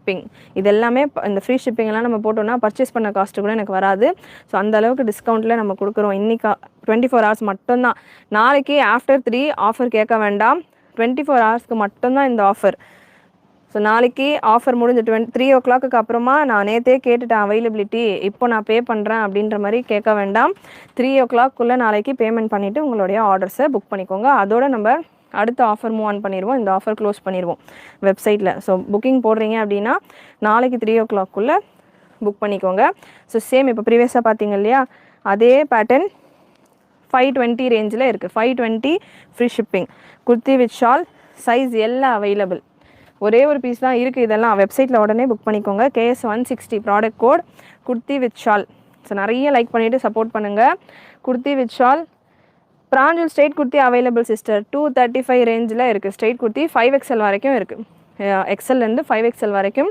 Shipping. இது எல்லாமே இந்த ஃப்ரீ ஷிப்பிங்லாம் நம்ம போட்டோம்னா பர்ச்சேஸ் பண்ண காஸ்ட்டு கூட எனக்கு வராது. ஸோ அந்த அளவுக்கு டிஸ்கவுண்ட்டில் நம்ம கொடுக்குறோம். இன்றைக்கி 24 ஹவர்ஸ் மட்டும்தான். நாளைக்கு ஆஃப்டர் 3 ஆஃபர் கேட்க வேண்டாம். 24 ஹவர்ஸ்க்கு மட்டும்தான் இந்த ஆஃபர். ஸோ நாளைக்கு ஆஃபர் முடிஞ்சு 3 o'clock அப்புறமா நான் நேற்றே கேட்டுட்டேன் அவைலபிலிட்டி, இப்போ நான் பே பண்ணுறேன் அப்படின்ற மாதிரி கேட்க வேண்டாம். 3 o'clock நாளைக்கு பேமெண்ட் பண்ணிவிட்டு உங்களுடைய ஆர்டர்ஸை புக் பண்ணிக்கோங்க. அதோட நம்ம அடுத்த ஆஃபர் மூவ் ஆன் பண்ணிடுவோம். இந்த ஆஃபர் க்ளோஸ் பண்ணிடுவோம் வெப்சைட்டில். ஸோ புக்கிங் போடுறீங்க அப்படின்னா நாளைக்கு 3 o'clock புக் பண்ணிக்கோங்க. ஸோ சேம் இப்போ ப்ரீவியஸாக பார்த்தீங்க இல்லையா, அதே பேட்டர்ன் 520 ரேஞ்சில் இருக்குது. 520 free shipping. Kurti with shawl size எல்லாம் அவைலபிள். ஒரே ஒரு பீஸ் தான் இருக்குது. இதெல்லாம் வெப்சைட்டில் உடனே புக் பண்ணிக்கோங்க. KS 160 product code kurti with shawl. So நிறைய லைக் பண்ணிவிட்டு சப்போர்ட் பண்ணுங்கள். குர்த்தி வித் ஷால் பிராஞ்சல் ஸ்ட்ரெயிட் குர்த்தி அவைலபிள் சிஸ்டர். 235 ரேஞ்சில் இருக்குது. ஸ்ட்ரெயிட் குர்த்தி 5XL வரைக்கும் இருக்குது. எக்ஸல்லேருந்து 5XL வரைக்கும்